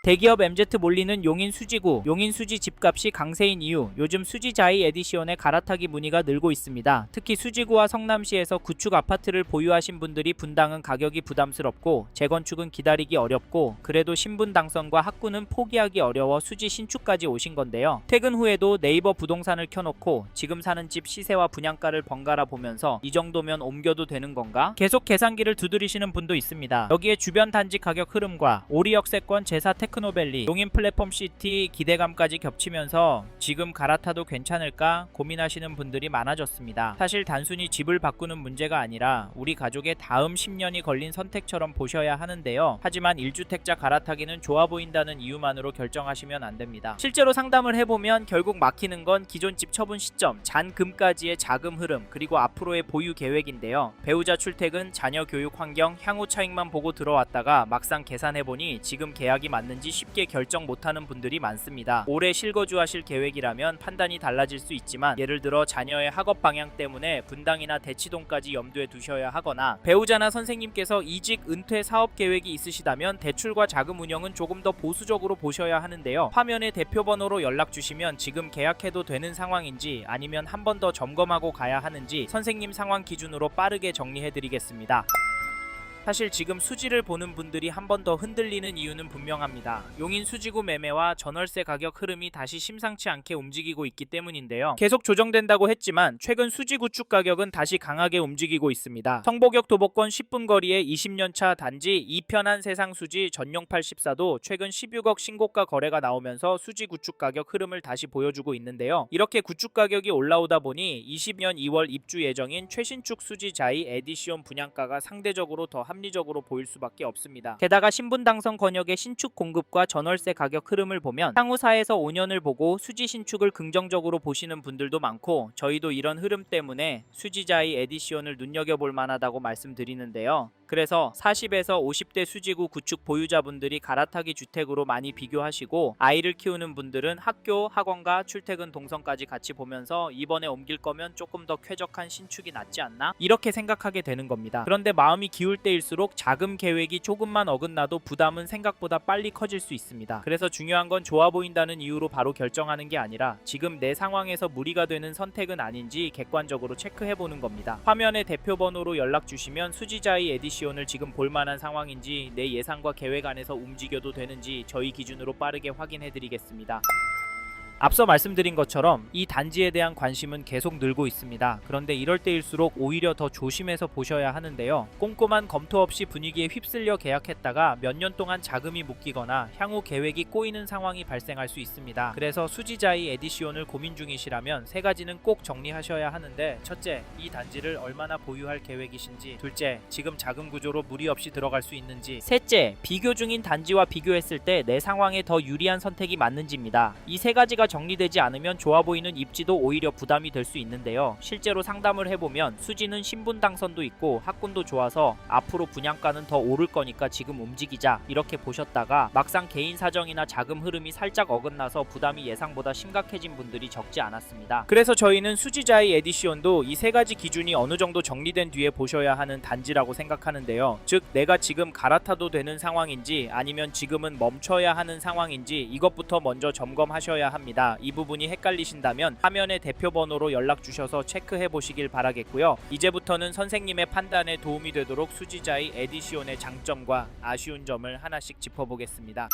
대기업 MZ 몰리는 용인 수지구, 용인 수지 집값이 강세인 이유, 요즘 수지자이 에디시온의 갈아타기 문의가 늘고 있습니다. 특히 수지구와 성남시에서 구축 아파트를 보유하신 분들이 분당은 가격이 부담스럽고 재건축은 기다리기 어렵고 그래도 신분 당선과 학구는 포기하기 어려워 수지 신축까지 오신 건데요. 퇴근 후에도 네이버 부동산을 켜놓고 지금 사는 집 시세와 분양가를 번갈아 보면서 이 정도면 옮겨도 되는 건가? 계속 계산기를 두드리시는 분도 있습니다. 여기에 주변 단지 가격 흐름과 오리역세권 제사 테크노밸리, 용인 플랫폼시티 기대감까지 겹치면서 지금 갈아타도 괜찮을까 고민하시는 분들이 많아졌습니다. 사실 단순히 집을 바꾸는 문제가 아니라 우리 가족의 다음 10년이 걸린 선택처럼 보셔야 하는데요. 하지만 1주택자 갈아타기는 좋아 보인다는 이유만으로 결정하시면 안 됩니다. 실제로 상담을 해보면 결국 막히는 건 기존 집 처분 시점, 잔금까지의 자금 흐름, 그리고 앞으로의 보유 계획인데요. 배우자 출퇴근, 자녀 교육 환경, 향후 차익만 보고 들어왔다가 막상 계산해보니 지금 계약이 맞는지 쉽게 결정 못하는 분들이 많습니다. 올해 실거주하실 계획이라면 판단이 달라질 수 있지만 예를 들어 자녀의 학업 방향 때문에 분당이나 대치동까지 염두에 두셔야 하거나 배우자나 선생님께서 이직 은퇴 사업 계획이 있으시다면 대출과 자금 운영은 조금 더 보수적으로 보셔야 하는데요. 화면에 대표 번호로 연락 주시면 지금 계약해도 되는 상황인지 아니면 한 번 더 점검하고 가야 하는지 선생님 상황 기준으로 빠르게 정리해 드리겠습니다. 사실 지금 수지를 보는 분들이 한 번 더 흔들리는 이유는 분명합니다. 용인 수지구 매매와 전월세 가격 흐름이 다시 심상치 않게 움직이고 있기 때문인데요. 계속 조정된다고 했지만 최근 수지 구축 가격은 다시 강하게 움직이고 있습니다. 성복역 도보권 10분 거리의 20년차 단지 이편한 세상 수지 전용 84도 최근 16억 신고가 거래가 나오면서 수지 구축 가격 흐름을 다시 보여주고 있는데요. 이렇게 구축 가격이 올라오다 보니 20년 2월 입주 예정인 최신축 수지자이 에디시온 분양가가 상대적으로 더 합리적으로 보일 수밖에 없습니다. 게다가 신분 당선 권역의 신축 공급과 전월세 가격 흐름을 보면 향후 4에서 5년을 보고 수지 신축을 긍정적으로 보시는 분들도 많고 저희도 이런 흐름 때문에 수지자이 에디시온을 눈여겨볼 만하다고 말씀드리는데요. 그래서 40에서 50대 수지구 구축 보유자분들이 갈아타기 주택으로 많이 비교하시고 아이를 키우는 분들은 학교, 학원과 출퇴근 동선까지 같이 보면서 이번에 옮길 거면 조금 더 쾌적한 신축이 낫지 않나? 이렇게 생각하게 되는 겁니다. 그런데 마음이 기울 때일수록 자금 계획이 조금만 어긋나도 부담은 생각보다 빨리 커질 수 있습니다. 그래서 중요한 건 좋아 보인다는 이유로 바로 결정하는 게 아니라 지금 내 상황에서 무리가 되는 선택은 아닌지 객관적으로 체크해보는 겁니다. 화면에 대표 번호로 연락 주시면 수지자이 에디시온을 지금 볼만한 상황인지 내 예상과 계획 안에서 움직여도 되는지 저희 기준으로 빠르게 확인해드리겠습니다. 앞서 말씀드린 것처럼 이 단지에 대한 관심은 계속 늘고 있습니다. 그런데 이럴 때일수록 오히려 더 조심해서 보셔야 하는데요. 꼼꼼한 검토 없이 분위기에 휩쓸려 계약했다가 몇 년 동안 자금이 묶이거나 향후 계획이 꼬이는 상황이 발생할 수 있습니다. 그래서 수지자이 에디시온을 고민 중이시라면 세 가지는 꼭 정리하셔야 하는데 첫째, 이 단지를 얼마나 보유할 계획이신지, 둘째, 지금 자금 구조로 무리 없이 들어갈 수 있는지, 셋째, 비교 중인 단지와 비교했을 때 내 상황에 더 유리한 선택이 맞는지입니다. 이 세 가지가 정리되지 않으면 좋아 보이는 입지도 오히려 부담이 될 수 있는데요. 실제로 상담을 해보면 수지는 신분 당선도 있고 학군도 좋아서 앞으로 분양가는 더 오를 거니까 지금 움직이자 이렇게 보셨다가 막상 개인 사정이나 자금 흐름이 살짝 어긋나서 부담이 예상보다 심각해진 분들이 적지 않았습니다. 그래서 저희는 수지자이 에디시온도 이 세 가지 기준이 어느 정도 정리된 뒤에 보셔야 하는 단지라고 생각하는데요. 즉 내가 지금 갈아타도 되는 상황인지 아니면 지금은 멈춰야 하는 상황인지 이것부터 먼저 점검하셔야 합니다. 이 부분이 헷갈리신다면 화면의 대표 번호로 연락 주셔서 체크해 보시길 바라겠고요. 이제부터는 선생님의 판단에 도움이 되도록 수지자이 에디시온의 장점과 아쉬운 점을 하나씩 짚어보겠습니다.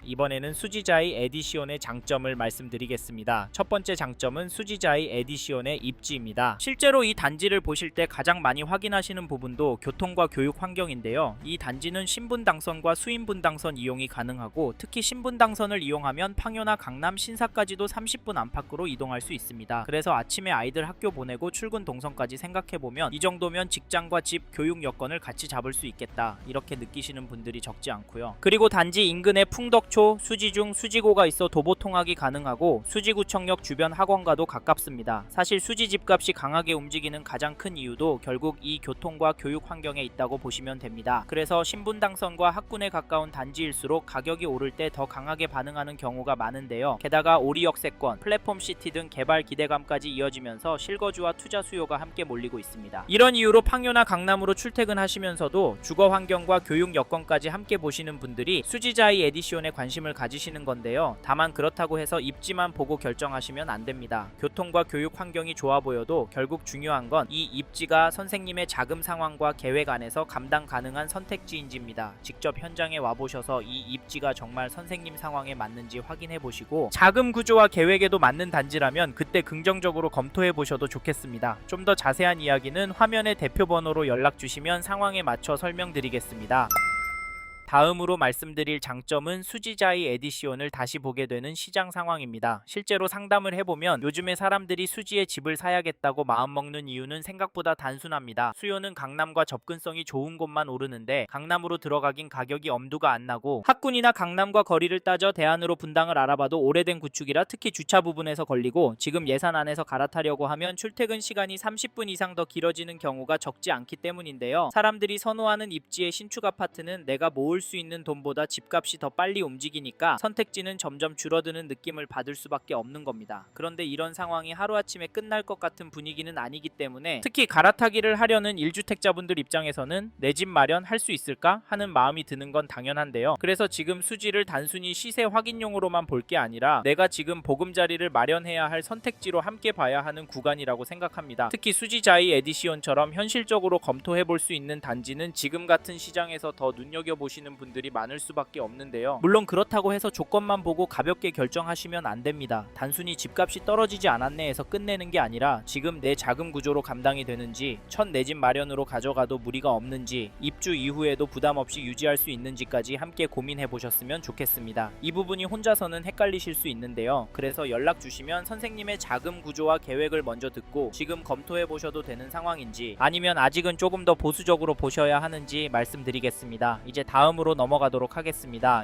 이번에는 수지자이 에디시온의 장점을 말씀드리겠습니다. 첫 번째 장점은 수지자이 에디시온의 입지입니다. 실제로 이 단지를 보실 때 가장 많이 확인하시는 부분도 교통과 교육 환경인데요. 이 단지는 신분 당선과 수인분 당선 이용이 가능하고 특히 신분 당선을 이용하면 판교나 강남, 신사까지도 30분 안팎으로 이동할 수 있습니다. 그래서 아침에 아이들 학교 보내고 출근 동선까지 생각해보면 이 정도면 직장과 집, 교육 여건을 같이 잡을 수 있겠다 이렇게 느끼시는 분들이 적지 않고요. 그리고 단지 인근의 풍덕 수지초, 수지중, 수지고가 있어 도보 통학이 가능하고 수지구청역 주변 학원과도 가깝습니다. 사실 수지 집값이 강하게 움직이는 가장 큰 이유도 결국 이 교통과 교육 환경에 있다고 보시면 됩니다. 그래서 신분당선과 학군에 가까운 단지일수록 가격이 오를 때 더 강하게 반응하는 경우가 많은데요. 게다가 오리역세권, 플랫폼시티 등 개발 기대감까지 이어지면서 실거주와 투자 수요가 함께 몰리고 있습니다. 이런 이유로 판교나 강남으로 출퇴근하시면서도 주거 환경과 교육 여건까지 함께 보시는 분들이 수지자이 에디시온에 관심을 가지시는 건데요. 다만 그렇다고 해서 입지만 보고 결정하시면 안 됩니다. 교통과 교육 환경이 좋아 보여도 결국 중요한 건 이 입지가 선생님의 자금 상황과 계획 안에서 감당 가능한 선택지인지입니다. 직접 현장에 와보셔서 이 입지가 정말 선생님 상황에 맞는지 확인해 보시고 자금 구조와 계획에도 맞는 단지라면 그때 긍정적으로 검토해 보셔도 좋겠습니다. 좀 더 자세한 이야기는 화면의 대표 번호로 연락 주시면 상황에 맞춰 설명드리겠습니다. 다음으로 말씀드릴 장점은 수지자이 에디시온을 다시 보게 되는 시장 상황입니다. 실제로 상담을 해보면 요즘에 사람들이 수지에 집을 사야겠다고 마음먹는 이유는 생각보다 단순합니다. 수요는 강남과 접근성이 좋은 곳만 오르는데 강남으로 들어가긴 가격이 엄두가 안 나고 학군이나 강남과 거리를 따져 대안으로 분당을 알아봐도 오래된 구축이라 특히 주차 부분에서 걸리고 지금 예산 안에서 갈아타려고 하면 출퇴근 시간이 30분 이상 더 길어지는 경우가 적지 않기 때문인데요. 사람들이 선호하는 입지의 신축 아파트는 내가 모을 수 있는 돈보다 집값이 더 빨리 움직이니까 선택지는 점점 줄어드는 느낌을 받을 수밖에 없는 겁니다. 그런데 이런 상황이 하루아침에 끝날 것 같은 분위기는 아니기 때문에 특히 갈아타기를 하려는 1주택자분들 입장에서는 내 집 마련할 수 있을까 하는 마음이 드는 건 당연한데요. 그래서 지금 수지를 단순히 시세 확인용으로만 볼 게 아니라 내가 지금 보금자리를 마련해야 할 선택지로 함께 봐야 하는 구간이라고 생각합니다. 특히 수지자이 에디시온처럼 현실적으로 검토해 볼 수 있는 단지는 지금 같은 시장에서 더 눈여겨보시는 분들이 많을 수밖에 없는데요. 물론 그렇다고 해서 조건만 보고 가볍게 결정하시면 안 됩니다. 단순히 집값이 떨어지지 않았네 해서 끝내는 게 아니라 지금 내 자금 구조로 감당이 되는지, 첫 내 집 마련으로 가져가도 무리가 없는지, 입주 이후에도 부담 없이 유지할 수 있는지까지 함께 고민해 보셨으면 좋겠습니다. 이 부분이 혼자서는 헷갈리실 수 있는데요. 그래서 연락 주시면 선생님의 자금 구조와 계획을 먼저 듣고 지금 검토해 보셔도 되는 상황인지 아니면 아직은 조금 더 보수적으로 보셔야 하는지 말씀드리겠습니다. 이제 다음으로 넘어가도록 하겠습니다.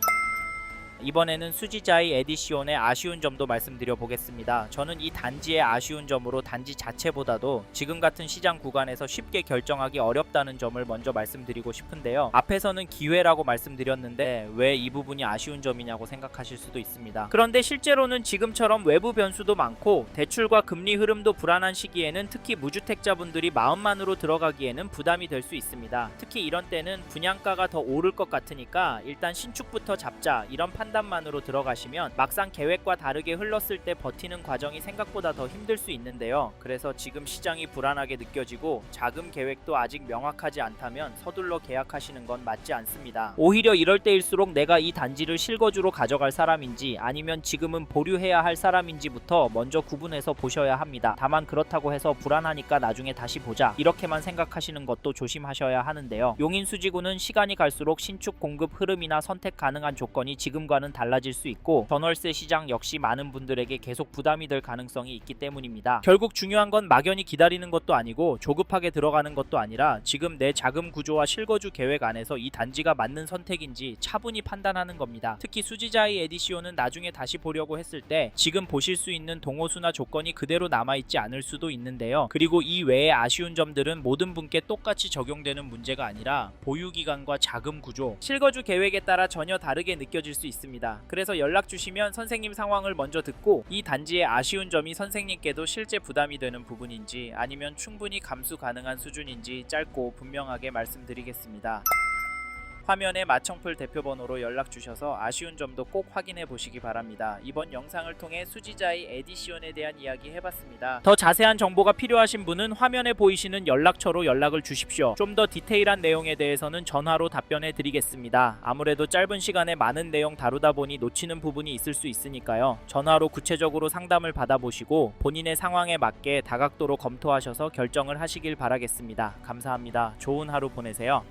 이번에는 수지자이 에디시온의 아쉬운 점도 말씀드려 보겠습니다. 저는 이 단지의 아쉬운 점으로 단지 자체보다도 지금 같은 시장 구간에서 쉽게 결정하기 어렵다는 점을 먼저 말씀드리고 싶은데요. 앞에서는 기회라고 말씀드렸는데 왜 이 부분이 아쉬운 점이냐고 생각하실 수도 있습니다. 그런데 실제로는 지금처럼 외부 변수도 많고 대출과 금리 흐름도 불안한 시기에는 특히 무주택자분들이 마음만으로 들어가기에는 부담이 될 수 있습니다. 특히 이런 때는 분양가가 더 오를 것 같으니까 일단 신축부터 잡자 이런 판단만으로 들어가시면 막상 계획과 다르게 흘렀을 때 버티는 과정이 생각보다 더 힘들 수 있는데요. 그래서 지금 시장이 불안하게 느껴지고 자금 계획도 아직 명확하지 않다면 서둘러 계약하시는 건 맞지 않습니다. 오히려 이럴 때일수록 내가 이 단지를 실거주로 가져갈 사람인지 아니면 지금은 보류해야 할 사람인지부터 먼저 구분해서 보셔야 합니다. 다만 그렇다고 해서 불안하니까 나중에 다시 보자 이렇게만 생각하시는 것도 조심하셔야 하는데요. 용인수지구는 시간이 갈수록 신축 공급 흐름이나 선택 가능한 조건이 지금과는 달라질 수 있고 전월세 시장 역시 많은 분들에게 계속 부담이 될 가능성이 있기 때문입니다. 결국 중요한 건 막연히 기다리는 것도 아니고 조급하게 들어가는 것도 아니라 지금 내 자금 구조와 실거주 계획 안에서 이 단지가 맞는 선택인지 차분히 판단하는 겁니다. 특히 수지자이 에디시온은 나중에 다시 보려고 했을 때 지금 보실 수 있는 동호수나 조건이 그대로 남아있지 않을 수도 있는데요. 그리고 이 외의 아쉬운 점들은 모든 분께 똑같이 적용되는 문제가 아니라 보유기간과 자금 구조, 실거주 계획에 따라 전혀 다르게 느껴질 수 있습니다. 그래서 연락 주시면 선생님 상황을 먼저 듣고 이 단지의 아쉬운 점이 선생님께도 실제 부담이 되는 부분인지 아니면 충분히 감수 가능한 수준인지 짧고 분명하게 말씀드리겠습니다. 화면에 마청풀 대표번호로 연락 주셔서 아쉬운 점도 꼭 확인해 보시기 바랍니다. 이번 영상을 통해 수지자이 에디시온에 대한 이야기 해봤습니다. 더 자세한 정보가 필요하신 분은 화면에 보이시는 연락처로 연락을 주십시오. 좀 더 디테일한 내용에 대해서는 전화로 답변해 드리겠습니다. 아무래도 짧은 시간에 많은 내용 다루다 보니 놓치는 부분이 있을 수 있으니까요. 전화로 구체적으로 상담을 받아보시고 본인의 상황에 맞게 다각도로 검토하셔서 결정을 하시길 바라겠습니다. 감사합니다. 좋은 하루 보내세요.